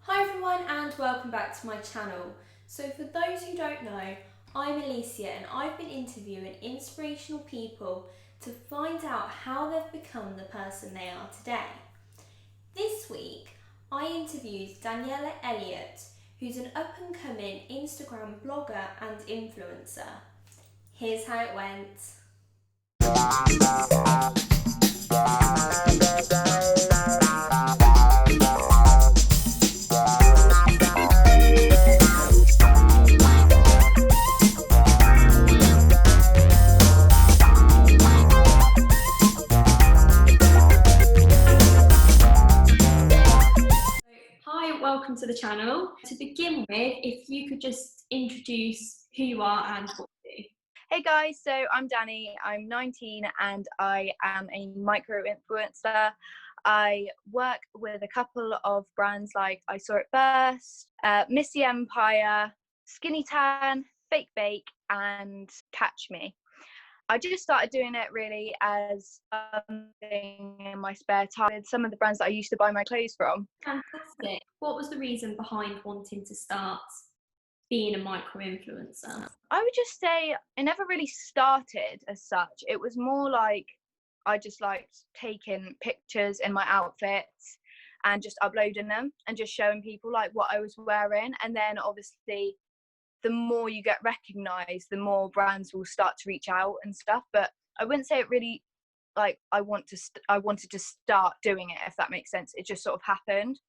Hi everyone and welcome back to my channel. So for those who don't know, I'm Alicia and I've been interviewing inspirational people to find out how they've become the person they are today. This week, I interviewed Daniella Elliott, who's an up-and-coming Instagram blogger and influencer. Here's how it went. Hi, welcome to the channel. To begin with, if you could just introduce who you are and what you do. Hey guys, so I'm Danny, I'm 19 and I am a micro influencer. I work with a couple of brands like I Saw It First, Missy Empire, Skinny Tan, Fake Bake and Catch Me. I just started doing it really as something in my spare time with some of the brands that I used to buy my clothes from. Fantastic. What was the reason behind wanting to start being a micro influencer? I would just say it never really started as such. It was more like I just liked taking pictures in my outfits and just uploading them and just showing people like what I was wearing. And then obviously the more you get recognized, the more brands will start to reach out and stuff. But I wouldn't say it really like I wanted to start doing it, if that makes sense. It just sort of happened.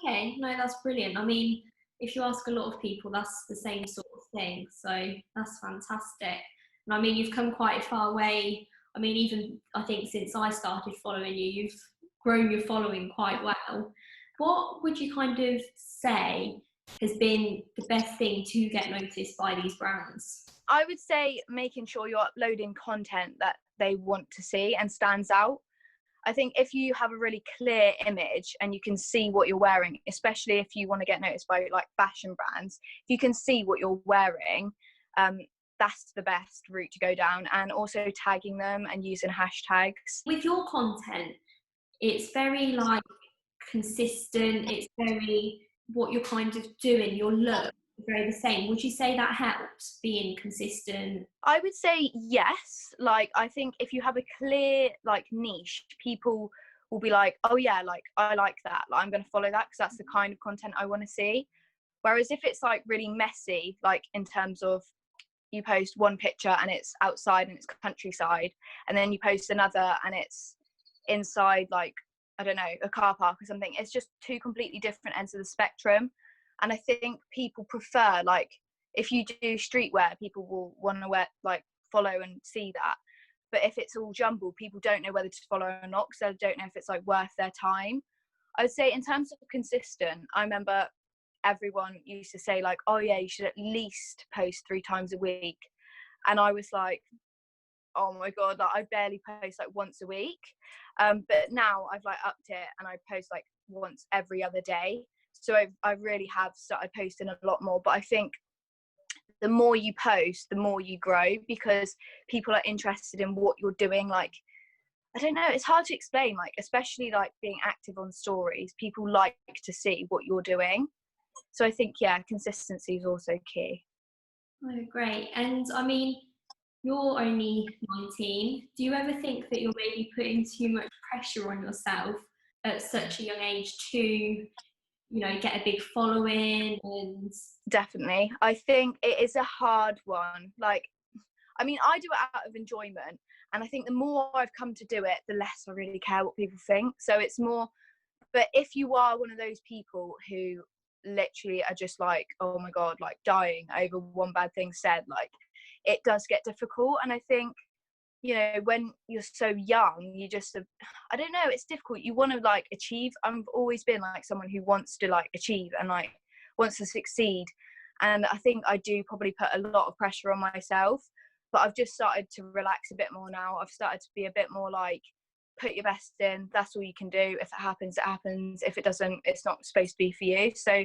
Okay, no, that's brilliant. I mean, if you ask a lot of people, that's the same sort of thing. So that's fantastic. And I mean, you've come quite a far way. I mean, even I think since I started following you, you've grown your following quite well. What would you kind of say has been the best thing to get noticed by these brands? I would say making sure you're uploading content that they want to see and stands out. I think if you have a really clear image and you can see what you're wearing, especially if you want to get noticed by like fashion brands, if you can see what you're wearing, that's the best route to go down. And also tagging them and using hashtags. With your content, it's very like consistent, it's very what you're kind of doing, your look is very the same. Would you say that helps being consistent? I would say yes. Like, I think if you have a clear like niche, people will be like, oh yeah, like I like that. Like, I'm going to follow that because that's the kind of content I want to see. Whereas if it's like really messy, like in terms of you post one picture and it's outside and it's countryside, and then you post another and it's inside, like, I don't know, a car park or something, it's just two completely different ends of the spectrum. And I think people prefer, like, if you do streetwear, people will want to wear, like, follow and see that. But if it's all jumbled, people don't know whether to follow or not because they don't know if it's like worth their time. I would say in terms of consistent, I remember everyone used to say like, oh yeah, you should at least post 3 times a week. And I was like, oh my god, like I barely post like once a week. But now I've like upped it and I post like once every other day. So I really have started posting a lot more. But I think the more you post, the more you grow because people are interested in what you're doing. Like, I don't know, it's hard to explain, like, especially like being active on stories, people like to see what you're doing. So I think, yeah, consistency is also key. Oh, great. And I mean, you're only 19. Do you ever think that you're maybe putting too much pressure on yourself at such a young age to, get a big following and Definitely. I think it is a hard one. Like, I mean, I do it out of enjoyment. And I think the more I've come to do it, the less I really care what people think. So it's more, but if you are one of those people who literally are just like, oh my God, like dying over one bad thing said, like, it does get difficult. And I think, when you're so young, you just, I don't know, it's difficult. You want to like achieve. I've always been like someone who wants to like achieve and like wants to succeed. And I think I do probably put a lot of pressure on myself, but I've just started to relax a bit more now. I've started to be a bit more like, put your best in, that's all you can do. If it happens, it happens. If it doesn't, it's not supposed to be for you. So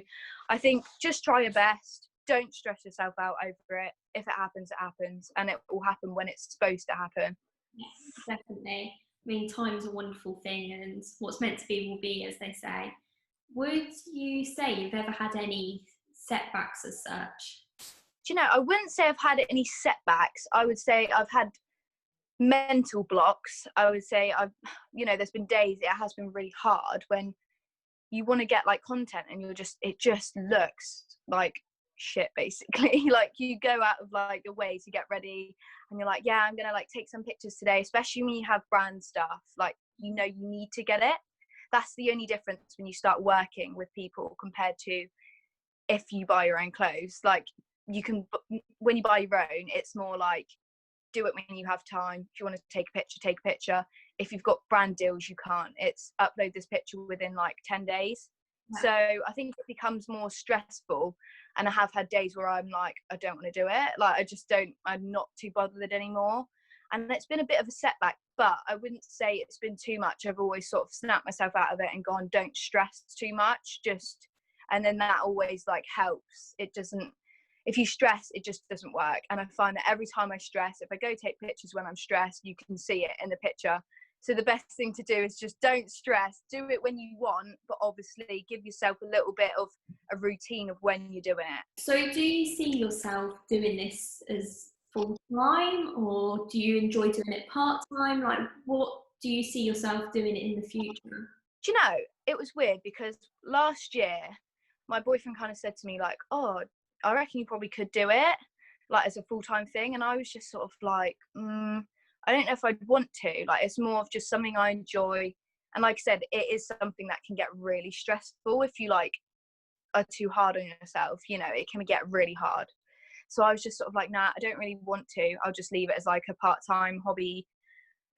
I think just try your best. Don't stress yourself out over it. If it happens, it happens, and it will happen when it's supposed to happen. yes, definitely. I mean, time's a wonderful thing, and what's meant to be will be, as they say. Would you say you've ever had any setbacks as such? Do you know, I wouldn't say I've had any setbacks. I would say I've had mental blocks. I would say there's been days it has been really hard when you want to get like content and it just looks like shit basically. Like you go out of like your way to get ready and you're like, yeah, I'm gonna like take some pictures today, especially when you have brand stuff, like you need to get it. That's the only difference when you start working with people compared to if you buy your own clothes. Like you can, when you buy your own, it's more like do it when you have time. If you want to take a picture, take a picture. If you've got brand deals, you can't. It's upload this picture within like 10 days. Yeah. So I think it becomes more stressful. And I have had days where I'm like, I don't want to do it. Like I'm not too bothered anymore. And it's been a bit of a setback, but I wouldn't say it's been too much. I've always sort of snapped myself out of it and gone, don't stress too much. And then that always like helps. If you stress, it just doesn't work. And I find that every time I stress, if I go take pictures when I'm stressed, you can see it in the picture. So the best thing to do is just don't stress, do it when you want, but obviously give yourself a little bit of a routine of when you're doing it. So do you see yourself doing this as full-time, or do you enjoy doing it part-time? Like, what do you see yourself doing it in the future? Do you know, it was weird because last year, my boyfriend kind of said to me like, oh, I reckon you probably could do it like as a full-time thing. And I was just sort of like, I don't know if I'd want to. Like, it's more of just something I enjoy. And like I said, it is something that can get really stressful if you like are too hard on yourself. It can get really hard. So I was just sort of like, nah, I don't really want to. I'll just leave it as like a part-time hobby.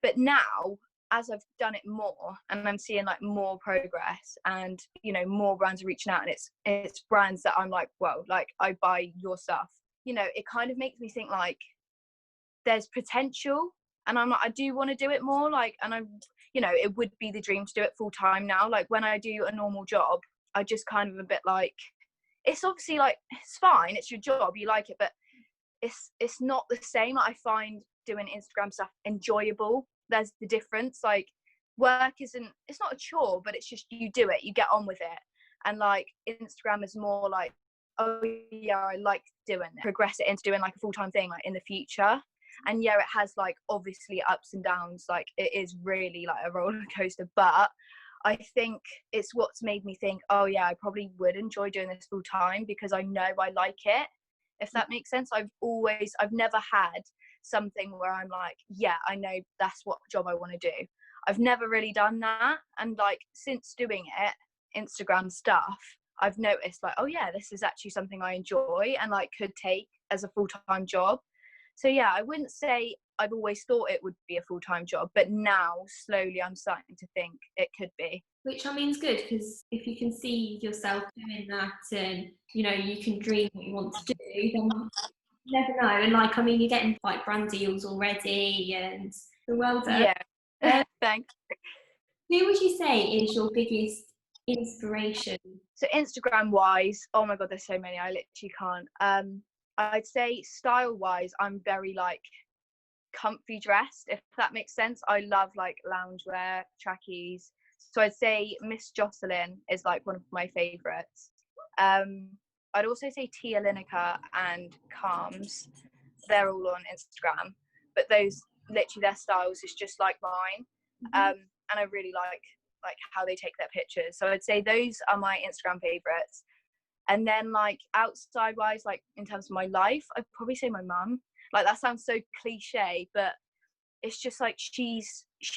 But now, as I've done it more and I'm seeing like more progress and more brands are reaching out, and it's brands that I'm like, whoa, like I buy your stuff, it kind of makes me think like there's potential, and I'm like, I do want to do it more, like, and I'm it would be the dream to do it full time now. Like when I do a normal job, I just kind of a bit like, it's obviously like it's fine, it's your job, you like it, but it's not the same. I find doing Instagram stuff enjoyable. There's the difference. Like work it's not a chore, but it's just you do it, you get on with it. And like Instagram is more like, oh yeah, I like doing it, progress it into doing like a full-time thing like in the future. And yeah, it has like obviously ups and downs, like it is really like a roller coaster, but I think it's what's made me think, oh yeah, I probably would enjoy doing this full time because I know I like it, if that makes sense. I've never had something where I'm like, yeah, I know that's what job I want to do. I've never really done that. And like since doing it, Instagram stuff, I've noticed like, oh yeah, this is actually something I enjoy and like could take as a full-time job. So yeah, I wouldn't say I've always thought it would be a full-time job, but now slowly I'm starting to think it could be. Which I mean is good, because if you can see yourself doing that and you can dream what you want to do, then you never know. And like, I mean, you're getting like brand deals already, and well done. Yeah. Thanks. Who would you say is your biggest inspiration? So Instagram wise, oh my god, there's so many, I literally can't. I'd say style wise, I'm very like comfy dressed, if that makes sense. I love like loungewear, trackies. So I'd say Miss Jocelyn is like one of my favorites. I'd also say Tia Lineker and Calms. They're all on Instagram, but those literally their styles is just like mine. And I really like how they take their pictures. So I'd say those are my Instagram favorites. And then like outside wise, like in terms of my life, I'd probably say my mum. Like that sounds so cliche, but it's just like she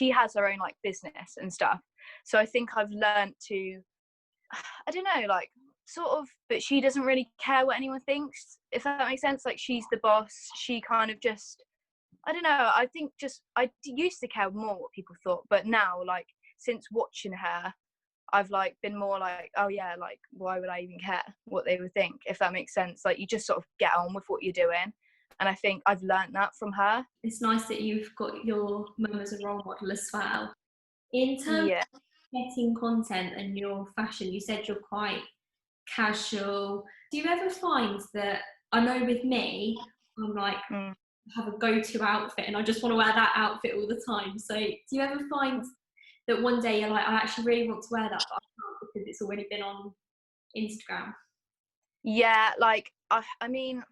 has her own like business and stuff. So I think I've learned to, I don't know, like sort of, but she doesn't really care what anyone thinks, if that makes sense. Like she's the boss. She kind of just, I don't know, I think just, I used to care more what people thought, but now like since watching her, I've like been more like, oh yeah, like why would I even care what they would think, if that makes sense. Like you just sort of get on with what you're doing. And I think I've learned that from her. It's nice that you've got your mum as a role model as well. In terms of getting content and your fashion, you said you're quite casual. Do you ever find that, I know with me, I'm like, have a go-to outfit and I just want to wear that outfit all the time. So do you ever find that one day you're like, I actually really want to wear that, but I can't because it's already been on Instagram? Yeah, like I mean,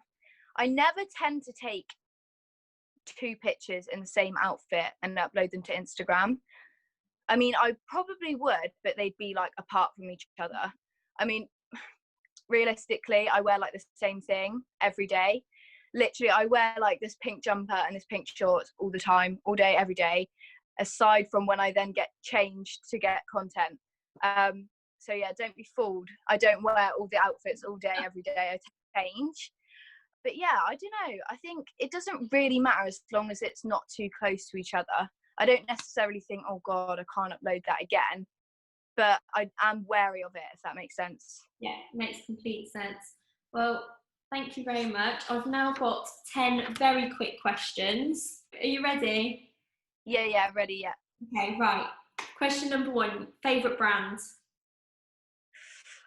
I never tend to take 2 pictures in the same outfit and upload them to Instagram. I mean, I probably would, but they'd be like apart from each other. I mean, realistically, I wear like the same thing every day. Literally, I wear like this pink jumper and this pink shorts all the time, all day, every day, aside from when I then get changed to get content. So yeah, don't be fooled. I don't wear all the outfits all day, every day. I change. But yeah, I don't know. I think it doesn't really matter as long as it's not too close to each other. I don't necessarily think, oh God, I can't upload that again. But I am wary of it, if that makes sense. Yeah, makes complete sense. Well, thank you very much. I've now got 10 very quick questions. Are you ready? Yeah, ready, yeah. Okay, right. Question number 1, favourite brand?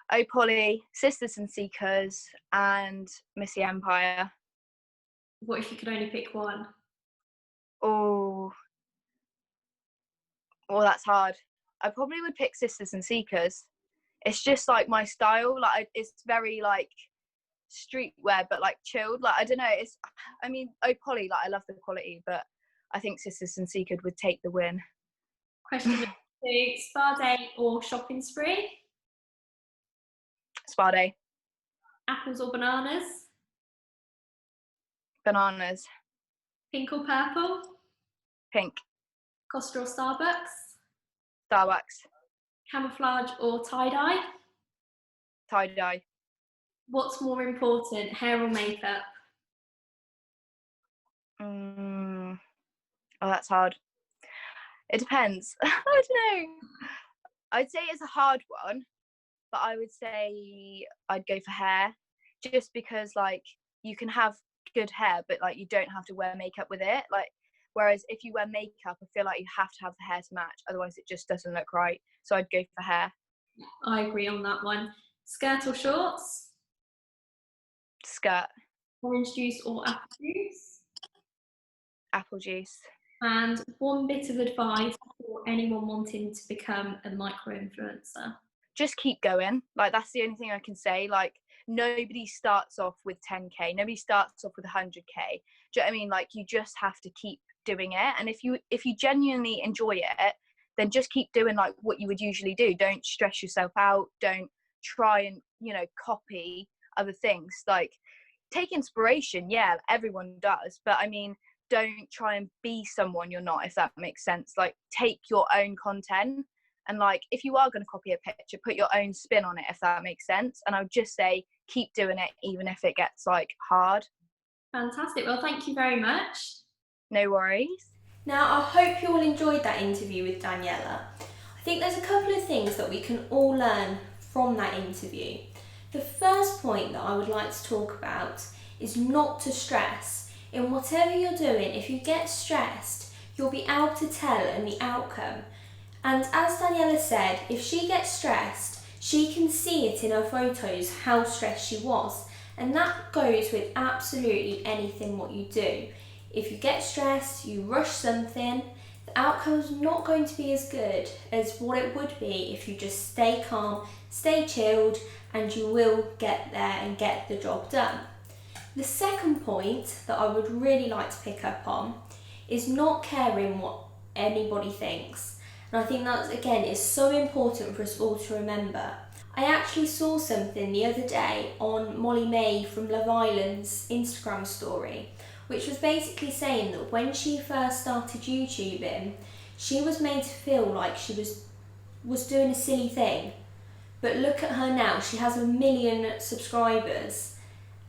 Oh Polly, Sisters and Seekers, and Missy Empire. What if you could only pick one? Oh, well, that's hard. I probably would pick Sisters and Seekers. It's just like my style. Like it's very like streetwear, but like chilled. Like I don't know. I mean, oh Polly, like I love the quality, but I think Sisters and Seekers would take the win. Question number 2, spa day or shopping spree? Spa day. Apples or bananas? Bananas. Pink or purple? Pink. Costa or Starbucks? Starbucks. Camouflage or tie-dye? Tie-dye. What's more important, hair or makeup? Oh, that's hard. It depends. I don't know. I'd say it's a hard one, but I would say I'd go for hair, just because like you can have good hair, but like you don't have to wear makeup with it. Like, whereas if you wear makeup, I feel like you have to have the hair to match, otherwise it just doesn't look right. So I'd go for hair. I agree on that one. Skirt or shorts? Skirt. Orange juice or apple juice? Apple juice. And one bit of advice for anyone wanting to become a micro-influencer? Just keep going. Like, that's the only thing I can say. Like, nobody starts off with 10k, nobody starts off with 100k. Do you know what I mean? Like, you just have to keep doing it, and if you genuinely enjoy it, then just keep doing like what you would usually do. Don't stress yourself out. Don't try and, you know, copy other things. Like, take inspiration, yeah, everyone does, but I mean, don't try and be someone you're not, if that makes sense. Like, take your own content, and like, if you are going to copy a picture, put your own spin on it, if that makes sense. And I would just say keep doing it, even if it gets like hard. Fantastic. Well, thank you very much. No worries. Now, I hope you all enjoyed that interview with Daniella. I think there's a couple of things that we can all learn from that interview. The first point that I would like to talk about is not to stress. In whatever you're doing, if you get stressed, you'll be able to tell in the outcome. And as Daniella said, if she gets stressed, she can see it in her photos how stressed she was. And that goes with absolutely anything what you do. If you get stressed, you rush something, the outcome's not going to be as good as what it would be if you just stay calm, stay chilled, and you will get there and get the job done. The second point that I would really like to pick up on is not caring what anybody thinks. And I think that, again, is so important for us all to remember. I actually saw something the other day on Molly-mae from Love Island's Instagram story, which was basically saying that when she first started YouTubing, she was made to feel like she was doing a silly thing. But look at her now, she has 1 million subscribers.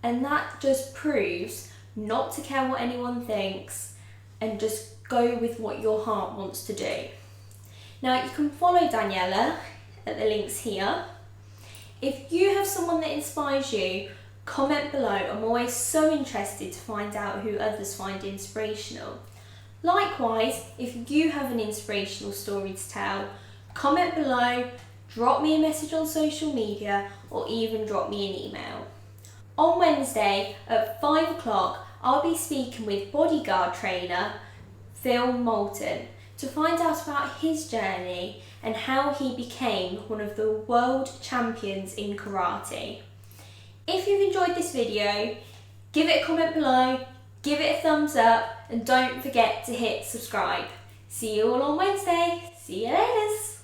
And that just proves not to care what anyone thinks and just go with what your heart wants to do. Now, you can follow Daniella at the links here. If you have someone that inspires you, comment below. I'm always so interested to find out who others find inspirational. Likewise, if you have an inspirational story to tell, comment below, drop me a message on social media, or even drop me an email. On Wednesday at 5 o'clock, I'll be speaking with bodyguard trainer Phil Moulton to find out about his journey and how he became one of the world champions in karate. If you've enjoyed this video, give it a comment below, give it a thumbs up, and don't forget to hit subscribe. See you all on Wednesday. See you later.